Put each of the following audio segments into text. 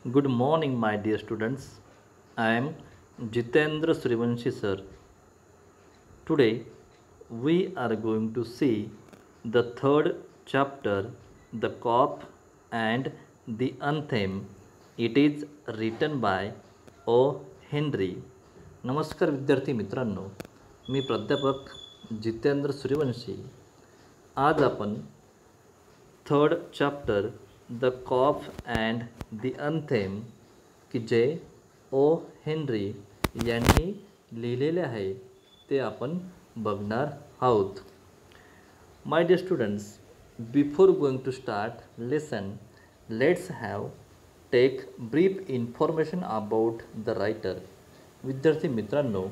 Good morning, my dear students. I am Jitendra Srivanshi sir. Today we are going to see the third chapter, The Cop and the Anthem. It is written by O. Henry. नमस्कार विद्यार्थी मित्रांनो, मी प्राध्यापक जितेंद्र सूर्यवंशी. आज आपण third chapter the cop and the anthem की जे O Henry यांनी लिहिलेले आहे ते आपण बघणार आहोत. My dear students, before going to start lesson, let's have take brief information about the writer. विद्यार्थी मित्रांनो,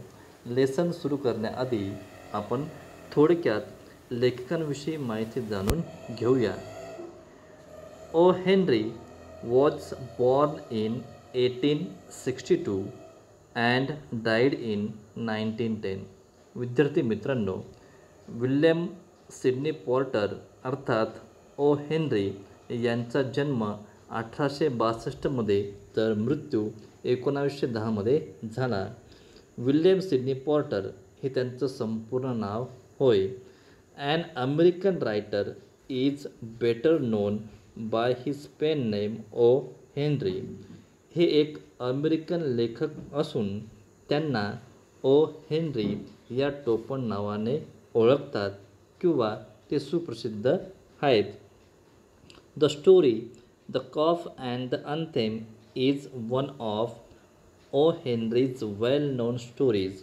लेसन सुरू करण्याआधी आपण थोडक्यात लेखकांविषयी माहिती जाणून घेऊया. O Henry was born in 1862 and died in 1910. विद्यार्थी मित्रांनो, विल्यम सिडनी पॉर्टर अर्थात ओ हेनरी यांचा जन्म 1862मध्ये तर मृत्यू 1910मध्ये झाला. विल्यम सिडनी पॉर्टर हे त्यांचं संपूर्ण नाव होय. An American writer is better known by his pen name O Henry. हे एक अमेरिकन लेखक असून त्यांना ओ हेनरी या टोपण नावाने ओळखतात किंवा ते सुप्रसिद्ध आहेत. The story the cop and the anthem is one of O Henry's well known stories.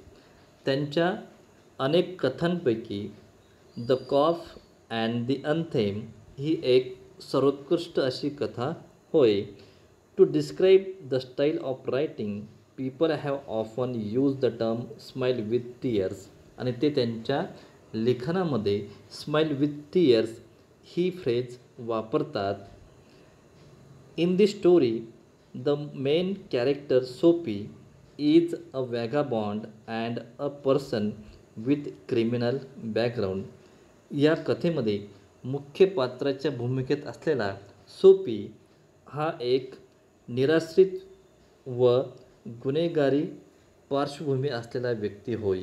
त्यांच्या अनेक कथांपैकी the cop and the anthem ही एक सर्वोत्कृष्ट अशी कथा होय. To describe the style of writing, people have often use the term smile with tears. आणि ते त्यांच्या लेखनामध्ये स्माईल विथ टीयर्स ही फ्रेज वापरतात. In the story the main character Soapy is a vagabond and a person with criminal background. या कथेमध्ये मुख्य पात्राच्या भूमिकेत असलेला सोफी हा एक निराश्रित व गुन्हेगारी पार्श्वभूमी असलेला व्यक्ती होय.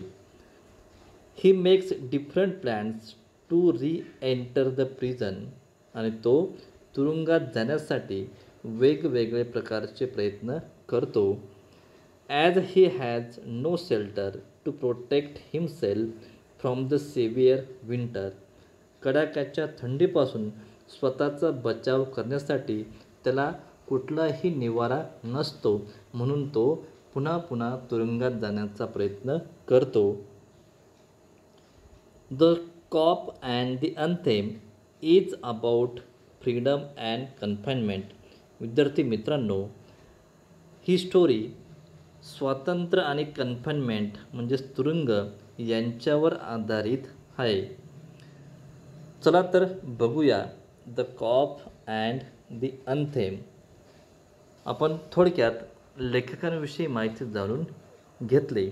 He makes different plans to reenter the prison. आणि तो तुरुंगात जाण्यासाठी वेगवेगळे प्रकारचे प्रयत्न करतो. As he has no shelter to protect himself from the severe winter. कडाक्याच्या थंडीपासून स्वतःचा बचाव करण्यासाठी त्याला कुठलाही निवारा नसतो, म्हणून तो पुन्हा पुन्हा तुरुंगात जाण्याचा प्रयत्न करतो. The cop and the anthem is about freedom and confinement. विद्यार्थी मित्रांनो, ही स्टोरी स्वातंत्र्य आणि कन्फाइनमेंट म्हणजेच तुरुंग यांच्यावर आधारित आहे. चला तर बघूया द कॉप अँड द अनथेम. आपण थोडक्यात लेखकांविषयी माहिती जाणून घेतली.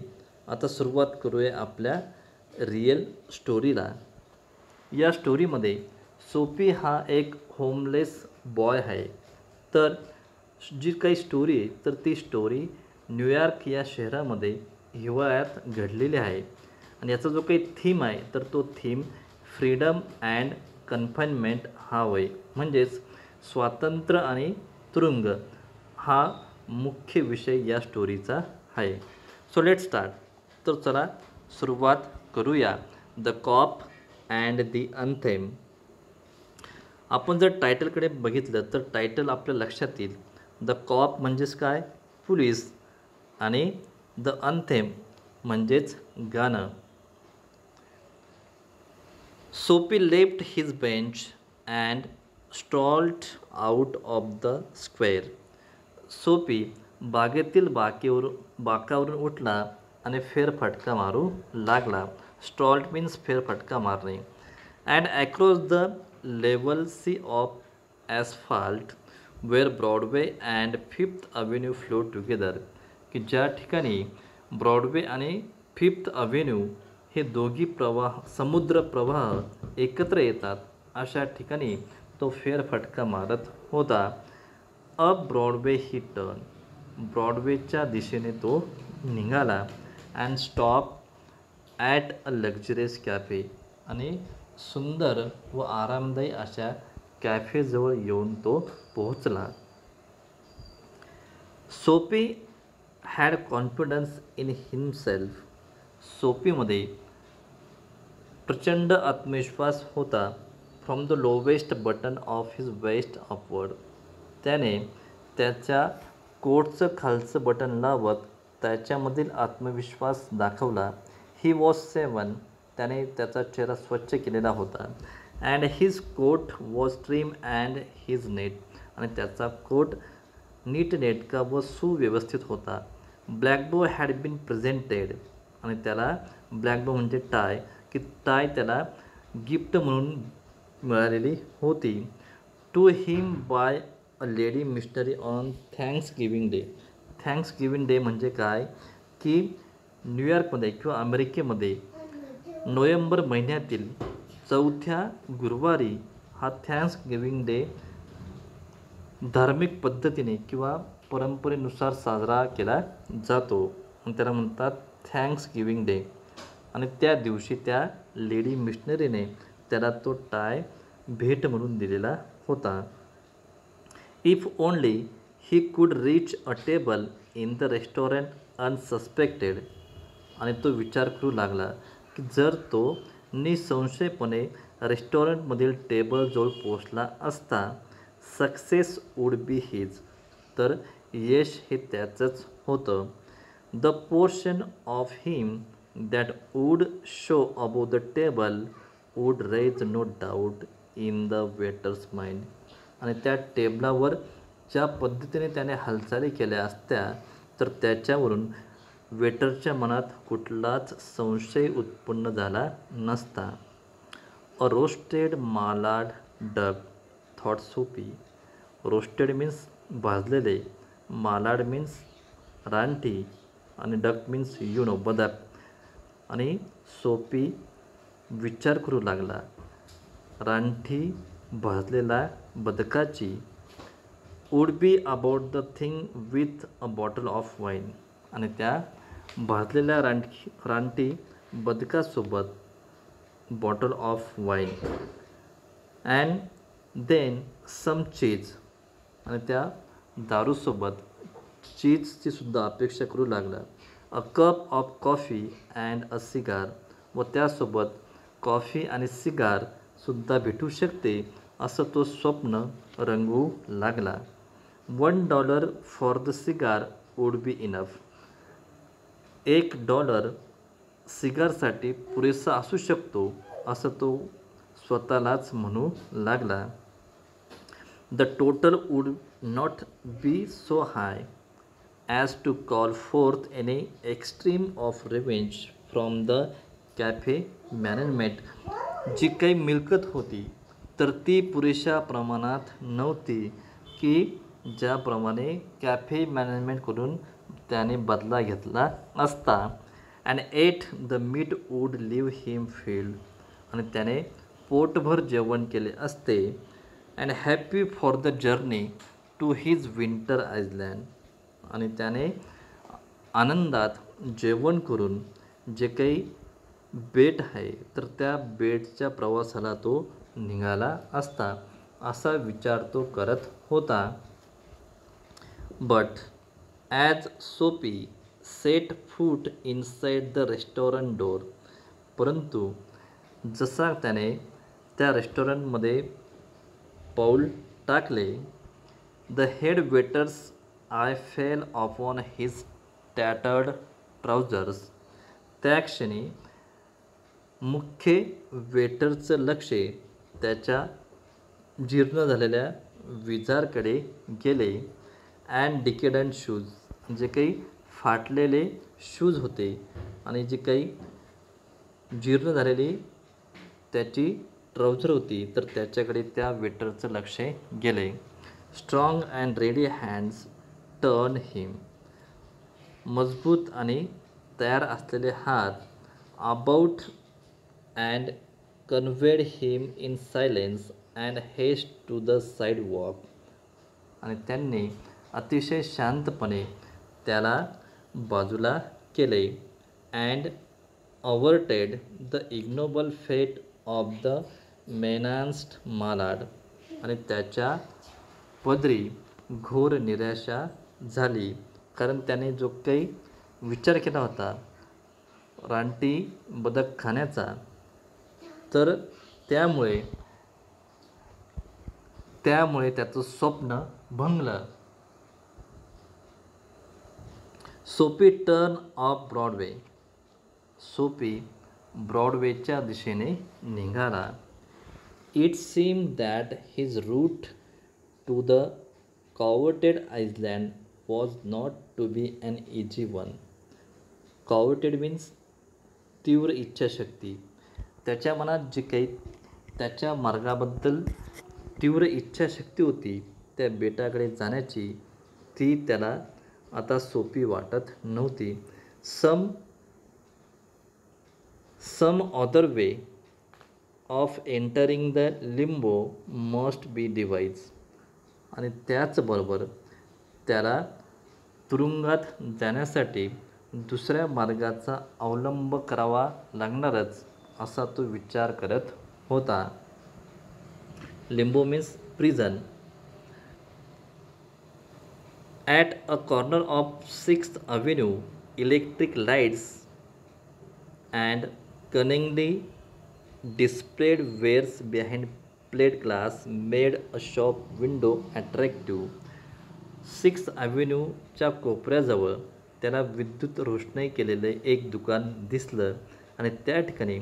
आता सुरुवात करूया आपल्या रिअल स्टोरीला. या स्टोरीमध्ये सोफी हा एक होमलेस बॉय आहे. तर जी काही स्टोरी आहे तर ती स्टोरी न्यूयॉर्क या शहरामध्ये हिवाळ्यात घडलेली आहे. आणि याचा जो काही थीम आहे तर तो थीम फ्रीडम अँड कन्फाइनमेंट हा होय. म्हणजेच स्वातंत्र्य आणि तुरुंग हा मुख्य विषय या स्टोरीचा आहे. So let start. तर चला सुरुवात करूया द कॉप अँड द अनथेम. आपण जर टायटलकडे बघितलं तर टायटल आपल्या लक्षात येईल. द कॉप म्हणजेच काय, पोलीस, आणि द अनथेम म्हणजेच गाणं. Soapy left his bench and strolled out of the square. Soapy बागेतील बाकावरून उठला आणि फेरफटका मारू लागला. स्ट्रॉल्ड मीन्स फेरफटका मारणे. And across the level sea of asphalt where Broadway and Fifth Avenue flow together. की ज्या ठिकाणी ब्रॉडवे आणि फिफ्थ अव्हेन्यू हे दोघी समुद्र प्रवाह एकत्र येतात अशा ठिकाणी तो फेरफटका मारत होता. अप ब्रॉडवे ही टर्न, ब्रॉडवेच्या दिशेने तो निघाला. And stop at a luxurious cafe, आणि सुंदर व आरामदायी अशा कॅफेजवळ येऊन तो पोहोचला. Soapy had confidence in himself, सोफीमध्ये प्रचंड आत्मविश्वास होता. From the lowest button of his vest upward, त्याने त्याच्या कोटचं खालचं बटन लावत त्याच्यामधील आत्मविश्वास दाखवला. ही वॉज 7, त्याने त्याचा चेहरा स्वच्छ केलेला होता. And his coat was trim and his net, आणि त्याचा कोट नीटनेटका व सुव्यवस्थित होता. ब्लॅकबो हॅड बीन प्रेझेंटेड, आणि त्याला ब्लॅकबो म्हणजे टाय, की टाय त्याला गिफ्ट म्हणून मिळालेली होती. To him by a lady missionary on thanksgiving day. Thanksgiving day म्हणजे काय, की न्यूयॉर्कमध्ये किंवा अमेरिकेमध्ये नोव्हेंबर महिन्यातील 4थ्या गुरुवारी हा थँक्स गिविंग डे धार्मिक पद्धतीने किंवा परंपरेनुसार साजरा केला जातो, आणि त्याला म्हणतात थँक्स गिविंग डे. आणि त्या दिवशी त्या लेडी मिशनरीने त्याला तो टाय भेट म्हणून दिलेला होता. If only he could reach a table in the restaurant unsuspected, आणि तो विचार करू लागला की जर तो निसंशयपणे रेस्टॉरंटमधील टेबलजवळ पोचला असता, सक्सेस वूड बी हिज, तर यश हे त्याचंच होतं. The portion of him that would show above the table would raise no doubt in the waiter's mind, आणि त्या टेबलावर ज्या पद्धतीने त्याने हालचाली केल्या असत्या तर त्याच्यावरून वेटरच्या मनात कुठलाच संशय उत्पन्न झाला नसता. A roasted mallard duck, thought Soapy. Roasted means भाजलेले, मालाड मीन्स रानटी, आणि डक मीन्स बदक. आणि सोफी विचार करू लागला रानटी भाजलेला बदकाची. Would be about the thing with a bottle of wine, आणि त्या भाजलेल्या रानटी बदकासोबत bottle of wine. And then some cheese, आणि त्या दारूसोबत चीजची सुद्धा अपेक्षा करू लागला. A cup of coffee and a cigar, व त्यासोबत कॉफी आणि सिगारसुद्धा भेटू शकते असं तो स्वप्न रंगवू लागला. $1 for the cigar would be enough, $1 सिगारसाठी पुरेसा असू शकतो असं तो स्वतःलाच म्हणू लागला. The total would not be so high as to call forth any extreme of revenge from the cafe management. जी काही मिळकत होती तर ती पुरेशा प्रमाणात नव्हती की ज्याप्रमाणे कॅफे मॅनेजमेंटकडून त्याने बदला घेतला असता. And at the meat would leave him filled, आणि त्याने पोटभर जेवण केले असते. And happy for the journey to his winter island, आणि त्याने आनंदात जेवण करून जे काही बेट आहे तर त्या बेटच्या प्रवासाला तो निघाला असता असा विचार तो करत होता. But as Soapy set foot inside the restaurant door, परंतु जसा त्याने त्या रेस्टॉरंटमध्ये पाऊल टाकले, the head waiter's eye fell upon his tattered trousers, त्या क्षणी मुख्य वेटरचं लक्ष त्याच्या जीर्ण झालेल्या विजारकडे गेले. अँड डिकेडंट शूज, जे काही फाटलेले शूज होते आणि जी काही जीर्ण झालेली त्याची ट्राउझर होती तर त्याच्याकडे त्या वेटरचं लक्ष गेले. Strong and ready hands turn him, मजबूत आणि तयार असलेले हात about and conveyed him in silence and haste to the sidewalk. आणि त्यांनी अतिशय शांतपणे त्याला बाजूला केले. And averted the ignoble fate of the menaced mallard. आणि त्याच्या पदरी घोर निराशा झाली, कारण त्याने जो काही विचार केला होता रानटी बदक खाण्याचा, तर त्यामुळे त्याचं स्वप्न भंगलं. Soapy turn off Broadway. Soapy ब्रॉडवेच्या दिशेने निघाला. It seem that his route to the coveted island was not to be an easy one. Coveted means तीव्र इच्छाशक्ती. त्याच्या मनात जी काही त्याच्या मार्गाबद्दल तीव्र इच्छाशक्ती होती त्या बेटाकडे जाण्याची, ती त्याला आता सोपी वाटत नव्हती. Some other way of entering the limbo must be devise. आणि त्याचबरोबर त्याला तुरुंगात जाण्यासाठी दुसऱ्या मार्गाचा अवलंब करावा लागणारच, असा तो विचार करत होता. Limbo means prison. At a corner of 6th Avenue, electric lights and cunningly displayed wares behind plate glass made a shop window attractive. 6th Avenueच्या कोपऱ्याजवळ त्याला विद्युत रोषणाई केलेलं एक दुकान दिसलं आणि त्या ठिकाणी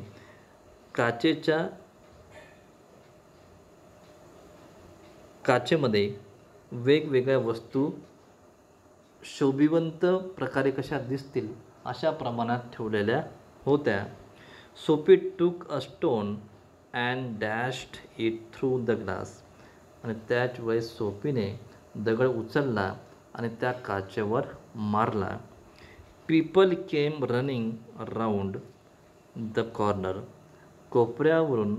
काचेमध्ये वेगवेगळ्या वस्तू शोभिवंत प्रकारे कशा दिसतील अशा प्रमाणात ठेवलेल्या होत्या. Soapy took a stone and dashed it through the glass. आणि त्याच वेळेस सोफीने दगड उचलला आणि त्या काचेवर मारला. People came running round the corner. कोपऱ्यावरून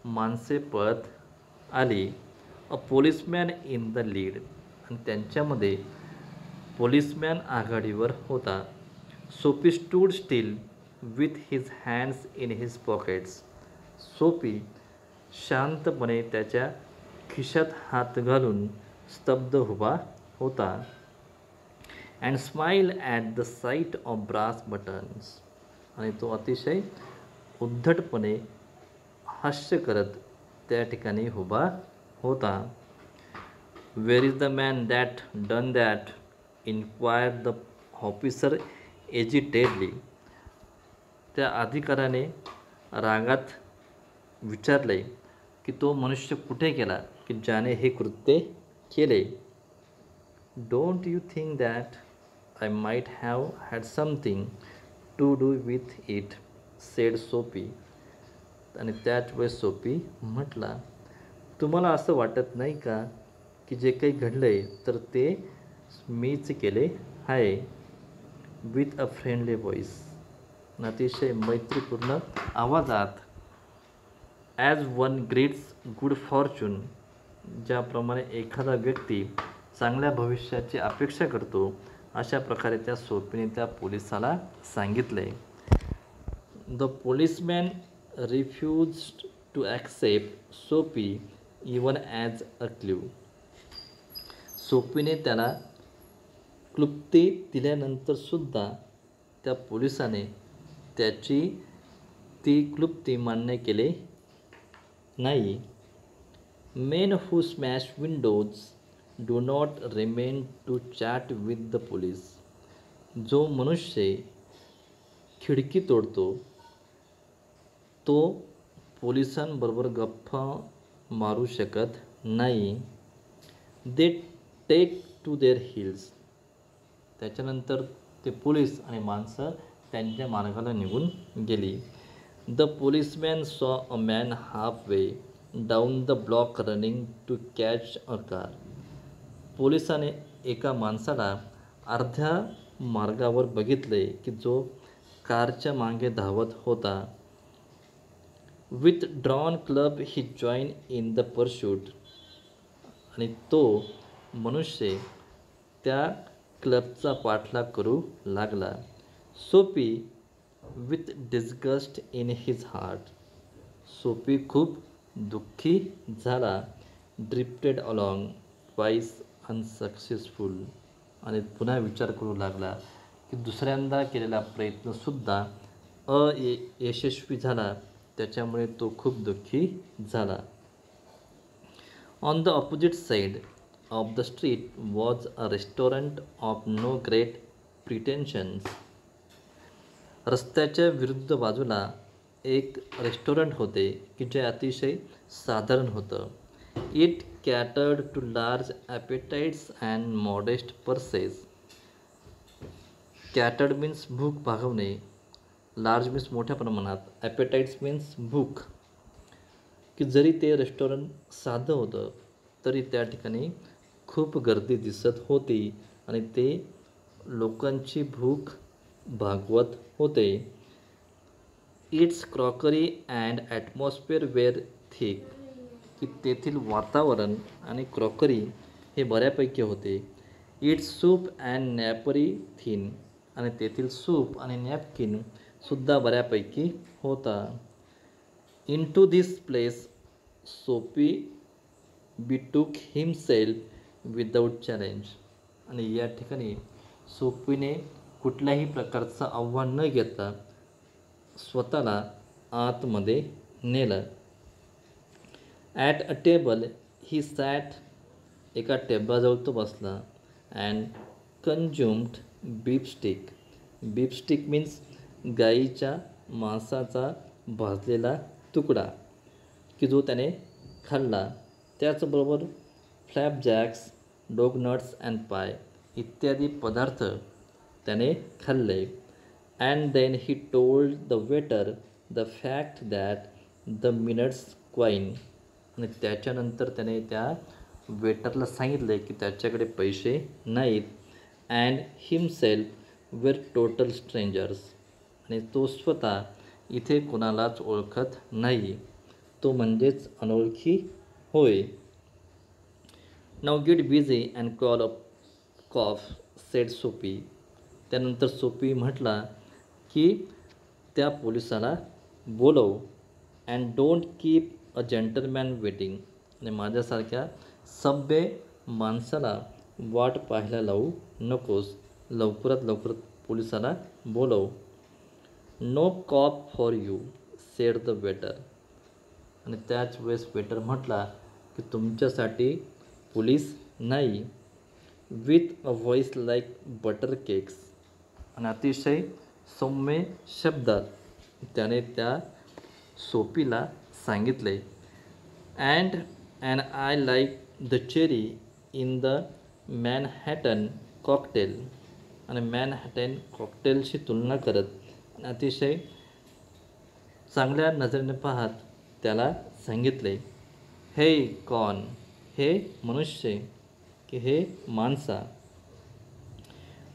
माणसे पळत आली. A policeman in the lead. आणि त्यांच्यामध्ये पोलिसमॅन आघाडीवर होता. Soapy stood still with his hands in his pockets. Soapy शांतपणे त्याच्या खिशात हात घालून स्तब्ध उभा होता. And smile at the sight of brass buttons. आणि तो अतिशय उद्धटपणे हास्य करत त्या ठिकाणी उभा होता. Where is the man that done that, inquire the officer agitatedly. त्या अधिकाऱ्याने रागात विचारले की तो मनुष्य कुठे गेला की ज्याने हे कृत्य केले. Don't you think that I might have had something to do with it, said Soapy. आणि त्याच वेळेस सोफी म्हटला, तुम्हाला असं वाटत नाही का की जे काही घडलं आहे तर ते मीच केले आहे. With a friendly voice. अतिशय मैत्रीपूर्ण आवाजात. As one greets good Fortune. ज्याप्रमाणे एखादा व्यक्ती चांगल्या भविष्याची अपेक्षा करतो अशा प्रकारे त्या सोफीने त्या पोलिसाला सांगितले. The policeman refused to accept Soapy even as a clue. सोफीने त्याला क्लुप्ती दिल्यानंतरसुद्धा त्या पोलिसाने त्याची ती क्लुप्ती मान्य केले नाही. Men who smash windows do not remain to chat with the police. जो मनुष्य खिडकी तोडतो तो पोलिसांबरोबर गप्पा मारू शकत नाही. They take to their heels. त्याच्यानंतर ते पोलीस आणि माणसं त्यांच्या मार्गाला निघून गेली. The policeman saw a man half way down the block running to catch a car. पोलिसाने एका माणसाला अर्ध्या मार्गावर बघितले की जो कारच्या मागे धावत होता. With drawn club he join in the pursuit. आणि तो मनुष्य त्या क्लबचा पाठलाग करू लागला. Soapy with disgust in his heart. Soapy खूप दुःखी झाला. Drifted along twice unsuccessful. आणि पुन्हा विचार करू लागला की दुसऱ्यांदा केलेला प्रयत्नसुद्धा अयशस्वी झाला. त्याच्यामुळे तो खूप दुःखी झाला. On the opposite side of the street was a restaurant of no great pretensions. रस्त्याच्या विरुद्ध बाजूला एक रेस्टॉरंट होते की जे अतिशय साधारण होतं. It catered to large appetites and modest purses. Catered means भूक भागवणे, लार्ज मीन्स मोठ्या प्रमाणात, ॲपेटाइट्स मीन्स भूक. की जरी ते रेस्टॉरंट साधं होतं तरी त्या ठिकाणी खूप गर्दी दिसत होती आणि ते लोकांची भूक भागवत होते. Its crockery and atmosphere were thick. की तेथील वातावरण आणि क्रॉकरी हे बऱ्यापैकी होते. Its soup and napery thin. आणि तेथील सूप आणि नॅपकिनसुद्धा बऱ्यापैकी होता. इन टू दिस प्लेस सोपी बिटूक हिमसेल्फ विदाऊट चॅलेंज. आणि या ठिकाणी सोपीने कुठल्याही प्रकारचं आव्हान न घेता स्वतःला आतमध्ये नेलं. At a table he sat. एका टेबलाजवळ तो बसला. And consumed beefsteak. Beefsteak means गाईच्या मांसाचा भाजलेला तुकडा की जो त्याने खाल्ला. त्याचबरोबर फ्लॅपजॅक्स, डोगनट्स अँड पाय इत्यादी पदार्थ त्याने खाल्ले. And then he told the waiter the fact that the minutest coin. आणि त्याच्यानंतर त्याने त्या वेटरला सांगितले की त्याच्याकडे पैसे नाहीत. And himself were total strangers. आणि तो स्वतः इथे कोणालाच ओळखत नाही. तो म्हणजेच अनोळखी होय. Now get busy and call up cop said Soapy. त्यानंतर सोपी म्हटला की त्या पोलिसाला बोलव. And don't keep a gentleman waiting. आणि माझ्यासारख्या सभ्य माणसाला वाट पाहायला लावू नकोस. लवकरात लवकर पोलिसाला बोलव. No cop for you said the waiter. आणि त्याच वेळेस वेटर म्हटला की तुमच्यासाठी पोलीस नाही. With a voice like butter cakes. आणि अतिशय सौम्य शब्दात त्याने त्या सोपीला सांगितले. And eye like the cherry in the Manhattan cocktail. आणि मॅनहॅटन कॉकटेलशी तुलना करत अतिशय चांगल्या नजरेने पाहत त्याला सांगितले. हे कॉन. हे मनुष्य की हे माणसा.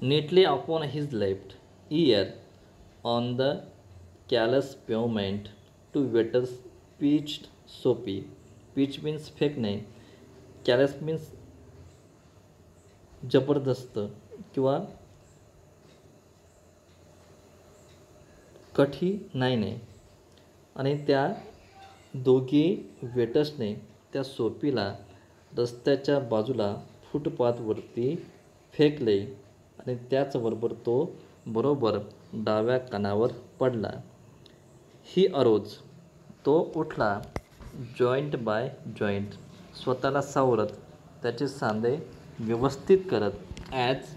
Neatly upon his left ear on the callous pavement two waiters pitched Soapy. Pitch means फेकणे, कॅलस मीन्स जबरदस्त किंवा कठीणाईने. आणि त्या दोघी वेटर्सने त्या सोपीला रस्त्याच्या बाजूला फुटपाथवरती फेकले. आणि त्याचबरोबर तो बरोबर डाव्या कानावर पडला. He arose. तो उठला. Joint by joint. स्वतःला सावरत त्याचे सांधे व्यवस्थित करत. As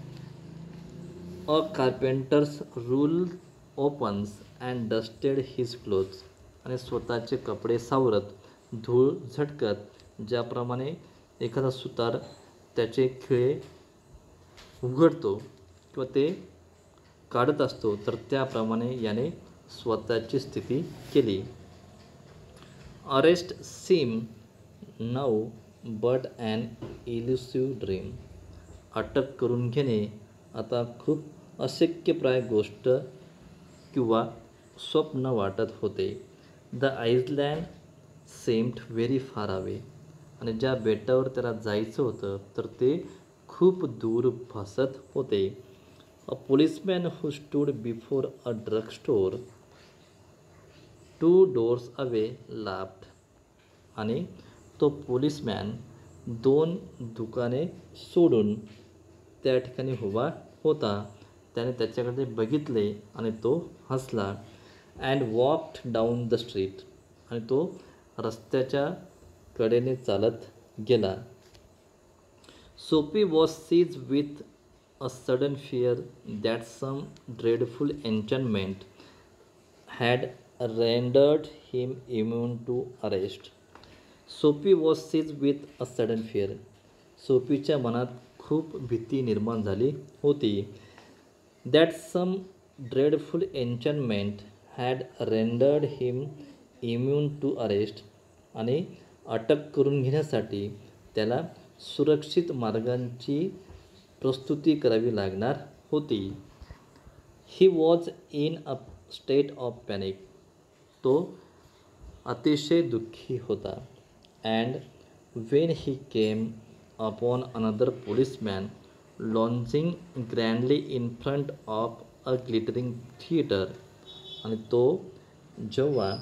a carpenter's rule opens and dusted his clothes. आणि स्वतःचे कपडे सावरत धूळ झटकत ज्याप्रमाणे एखादा सुतार त्याचे खिळे उघडतो किंवा ते काढत असतो तर त्याप्रमाणे याने स्वतःची स्थिती केली. Arrest seem now but an elusive dream. अटक करून घेणे आता खूप अशक्यप्राय गोष्ट किंवा स्वप्न वाटत होते. The Iceland सेम्ड very far away. आणि ज्या बेटावर त्याला जायचं होतं तर ते खूप दूर भासत होते. A policeman who stood before a drug store 2 doors away laughed. आणि तो पोलिसमॅन 2 दुकाने सोडून त्या ठिकाणी उभा होता. त्याने त्याच्याकडे बघितले आणि तो हसला. And walked down the street. आणि तो रस्त्याच्या कडेने चालत गेला. Soapy was seize with a sudden fear that some dreadful enchantment had rendered him immune to arrest. Soapy was seize with a sudden fear. सोफीच्या मनात खूप भीती निर्माण झाली होती. That some dreadful enchantment had rendered him immune to arrest. आणि अटक करून घेण्यासाठी त्याला सुरक्षित मार्गांची प्रस्तुती करावी लागणार होती. He was in a state of panic. तो अतिशय दुःखी होता. And when he came upon another policeman lounging grandly in front of a glittering theatre. आणि तो जेव्हा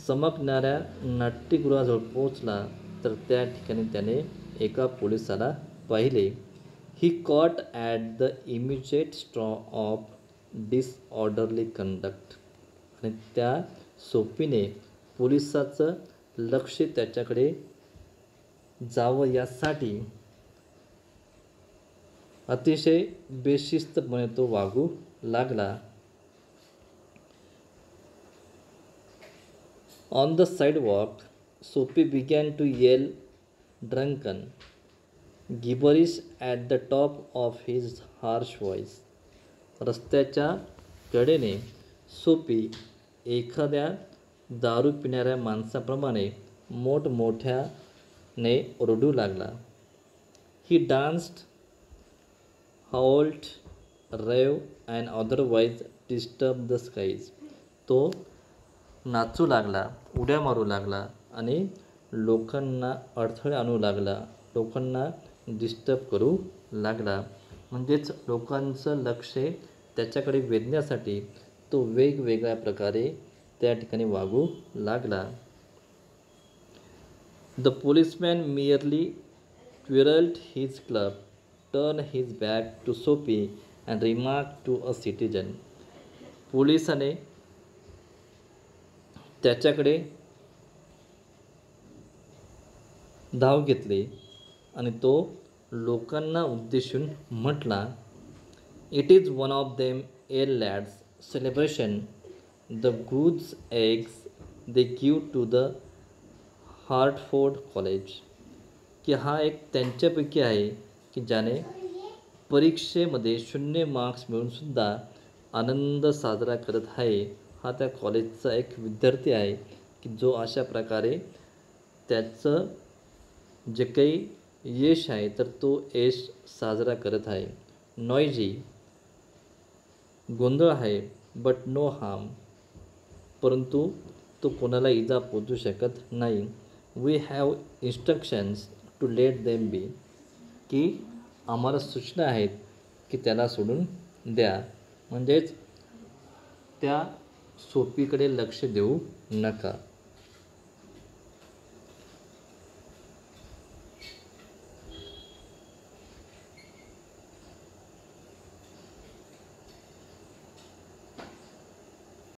चमकणाऱ्या नाट्यगृहाजवळ पोचला तर त्या ठिकाणी त्याने एका पोलिसाला पाहिले. He caught at the immediate straw of disorderly conduct. आणि त्या सोफीने पोलिसाचं लक्ष त्याच्याकडे जावं यासाठी अतिशय बेशिस्तपणे तो वागू लागला. On the sidewalk Soapy began to yell drunken gibberish at the top of his harsh voice. रस्त्याच्या कडेने सोफी एखाद्या दारू पिणाऱ्या माणसाप्रमाणे मोठमोठ्याने ओरडू लागला. He danced, howled, rave and otherwise disturb the skies. तो नाचू लागला, उड्या मारू लागला आणि लोकांना अडथळे आणू लागला, लोकांना डिस्टर्ब करू लागला. म्हणजेच लोकांचं लक्ष त्याच्याकडे वेधण्यासाठी तो वेगवेगळ्या प्रकारे त्या ठिकाणी वागू लागला. The policeman merely twirled his club, turn his back to Soapy and remark to a citizen. पोलिसाने त्याच्याकडे धाव घेतली आणि तो लोकांना उद्देशून म्हटला, it is one of them a lads celebration the goods eggs they give to the Hartford college. की हा एक त्यांच्यापैकी आहे की ज्याने परीक्षेमध्ये 0 मार्क्स मिळूनसुद्धा आनंद साजरा करत आहे. हा त्या कॉलेजचा एक विद्यार्थी आहे की जो अशा प्रकारे त्याचं जे काही यश आहे तर तो यश साजरा करत आहे. नॉयजी, गोंधळ आहे, बट नो हार्म, परंतु तो कोणाला इजा पोचू शकत नाही. We have instructions to let them be. की आम्हाला सूचना आहेत की त्याला सोडून द्या. म्हणजेच त्या सोफीकडे लक्ष देऊ नका.